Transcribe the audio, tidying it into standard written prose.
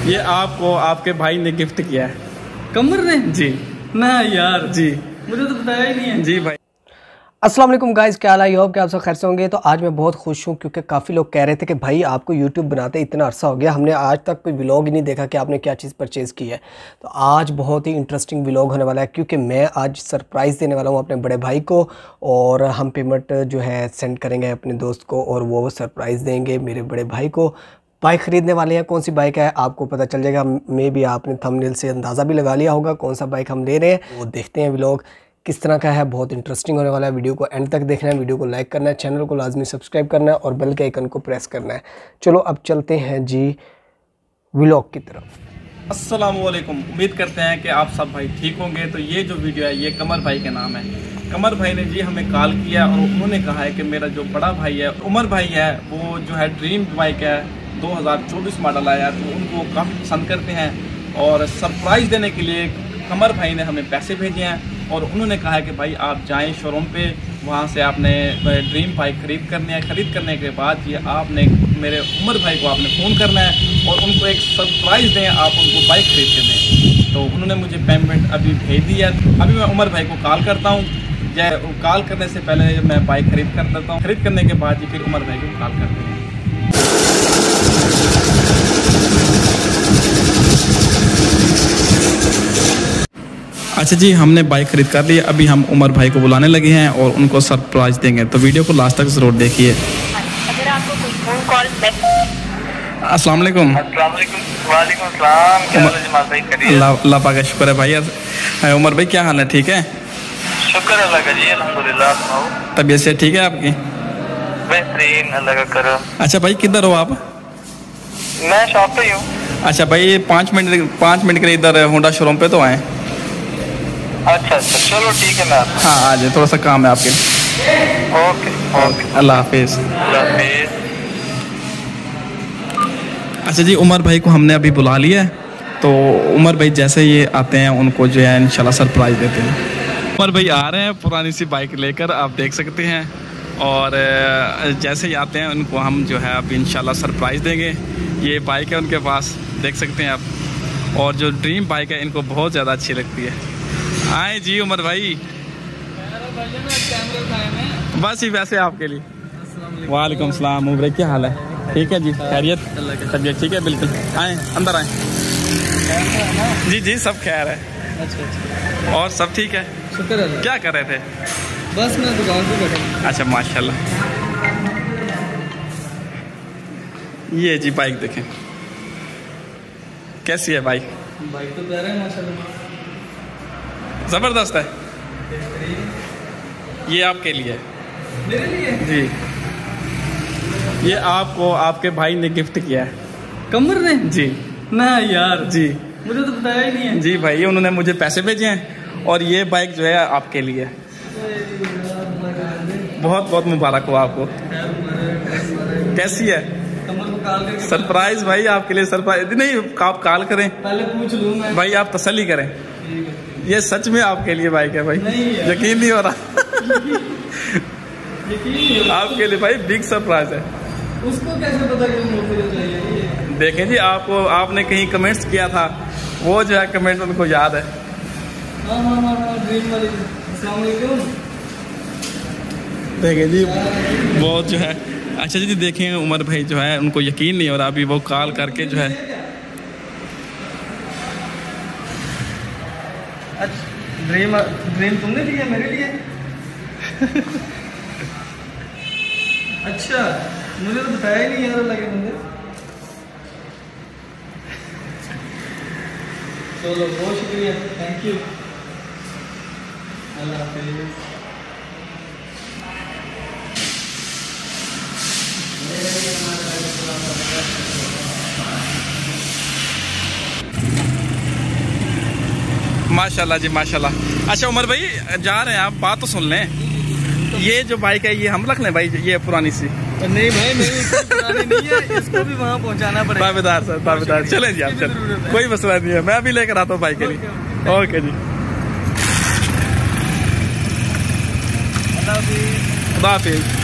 ये आपको आपके भाई ने गिफ्ट किया है। कमर ने? जी ना यार, जी मुझे तो बताया ही नहीं है। जी भाई। अस्सलाम वालेकुम गाइस, क्या हाल है? होप कि आप सब खैर से होंगे। तो आज मैं बहुत खुश हूँ क्योंकि काफ़ी लोग कह रहे थे कि भाई आपको यूट्यूब बनाते इतना अरसा हो गया, हमने आज तक कोई व्लॉग ही नहीं देखा कि आपने क्या चीज़ परचेज़ की है। तो आज बहुत ही इंटरेस्टिंग व्लॉग होने वाला है क्योंकि मैं आज सरप्राइज़ देने वाला हूँ अपने बड़े भाई को, और हम पेमेंट जो है सेंड करेंगे अपने दोस्त को और वो सरप्राइज़ देंगे मेरे बड़े भाई को। बाइक ख़रीदने वाले हैं। कौन सी बाइक है आपको पता चल जाएगा। मे भी आपने थंबनेल से अंदाज़ा भी लगा लिया होगा कौन सा बाइक हम ले रहे हैं। वो देखते हैं व्लॉग किस तरह का है, बहुत इंटरेस्टिंग होने वाला है। वीडियो को एंड तक देखना है, वीडियो को लाइक करना है, चैनल को लाजमी सब्सक्राइब करना है और बेल के आइकन को प्रेस करना है। चलो अब चलते हैं जी व्लॉग की तरफ। अस्सलाम वालेकुम, उम्मीद करते हैं कि आप सब भाई ठीक होंगे। तो ये जो वीडियो है ये कमर भाई के नाम है। कमर भाई ने जी हमें कॉल किया और उन्होंने कहा है कि मेरा जो बड़ा भाई है उमर भाई है, वो जो है ड्रीम बाइक है 2024 मॉडल आया, तो उनको काफ़ी पसंद करते हैं और सरप्राइज़ देने के लिए कमर भाई ने हमें पैसे भेजे हैं और उन्होंने कहा है कि भाई आप जाएं शोरूम पे, वहाँ से आपने ड्रीम बाइक ख़रीद करनी है। ख़रीद करने के बाद ये आपने मेरे उमर भाई को आपने फ़ोन करना है और उनको एक सरप्राइज़ दें, आप उनको बाइक खरीद के दें। तो उन्होंने मुझे पेमेंट अभी भेज दिया। अभी मैं उमर भाई को कॉल करता हूँ। कॉल करने से पहले मैं बाइक खरीद कर देता हूँ। खरीद करने के बाद ये फिर उमर भाई को कॉल करते हैं। अच्छा जी, हमने बाइक खरीद कर ली। अभी हम उमर भाई को बुलाने लगे हैं और उनको सरप्राइज देंगे, तो वीडियो को लास्ट तक जरूर देखिए। अगर आपको कोई फोन कॉल अस्सलाम वालेकुम। वालेकुम सलाम। क्या हाल है जमाल भाई? करिए। अल्लाह पाक का शुक्र है भाई। उमर भाई क्या हाल है? ठीक है, शुक्र अल्लाह का जी, अल्हम्दुलिल्लाह। सुनाओ, तबीयत से ठीक है आपकी? बेहतरीन, अल्लाह का करम। अच्छा भाई, किधर हो आप? मैं शॉप पे ही हूँ। अच्छा भाई, 5 मिनट के लिए इधर होंडा शोरूम पे तो आए। अच्छा अच्छा, चलो ठीक है, मैं आता हूँ। हाँ आ जाए, थोड़ा सा काम है आपके लिए। ओके ओके, अल्लाह हाफिज़। अल्लाह हाफिज़। अच्छा जी, उमर भाई को हमने अभी बुला लिया है, तो उमर भाई जैसे ये आते हैं उनको जो है इंशाल्लाह सरप्राइज़ देते हैं। उमर भाई आ रहे हैं पुरानी सी बाइक लेकर, आप देख सकते हैं। और जैसे ही आते हैं उनको हम जो है अब इंशाल्लाह सरप्राइज़ देंगे। ये बाइक है उनके पास, देख सकते हैं आप। और जो ड्रीम बाइक है इनको बहुत ज़्यादा अच्छी लगती है। आए जी उमर भाई। बस ही वैसे आपके लिए। वालेकुम सलाम। उमर भाई क्या हाल है? ठीक है जी, खैरियत? तबीयत ठीक है? बिल्कुल, आए अंदर आए। जी जी, सब खैर है। अच्छा, और सब ठीक है? शुक्र है। क्या कर रहे थे? बस मैं दुकान पे बैठा। अच्छा माशाल्लाह। ये जी बाइक देखें, कैसी है बाइक? बाइक तो प्यारा है माशाल्लाह, ज़बरदस्त है। ये आपके लिए? मेरे लिए जी, ये आपको आपके भाई ने गिफ्ट किया है। कमर ने? जी ना यार, जी मुझे तो बताया ही नहीं है। जी भाई, उन्होंने मुझे पैसे भेजे हैं और ये बाइक जो है आपके लिए। बहुत बहुत मुबारक हो आपको। कैसी है? कमर को कॉल करके सरप्राइज भाई आपके लिए। सरप्राइज नहीं, आप कॉल करें पहले पूछ लूँ मैं। भाई, आप तसल्ली करें। ये सच में आपके लिए बाइक है भाई? यकीन नहीं हो रहा? यकीन आपके लिए भाई बिग सरप्राइज है। उसको कैसे पता कि मुझे चाहिए? देखें जी, आपने कहीं कमेंट्स किया था, वो जो है कमेंट उनको याद है। हाँ, ड्रीम वाली। अस्सलाम वालेकुम। देखें जी, बहुत जो है। अच्छा जी, देखें उमर भाई जो है उनको यकीन नहीं हो रहा, अभी वो कॉल करके जो है। अच्छा, ड्रीम तुमने लिया मेरे लिए? अच्छा, मुझे तो बताया ही नहीं यार, अल्लाह के बंदे। चलो, बहुत शुक्रिया, थैंक यू। अल्लाह हाफिज़। माशाल्लाह जी माशाल्लाह। अच्छा उमर भाई, जा रहे हैं आप, बात तो सुन लें। ये जो बाइक है ये हम रख लें भाई? ये पुरानी सी? नहीं भाई, मेरी इतनी पुरानी नहीं है, इसको भी वहाँ पहुँचाना पड़ेगा। ताबेदार सर, ताबेदार। चले जी आप, चले, कोई मसला नहीं है, मैं अभी लेकर आता हूँ बाइक के लिए। ओके जी, अल्लाह हाफिज़। खुदा हाफिज़।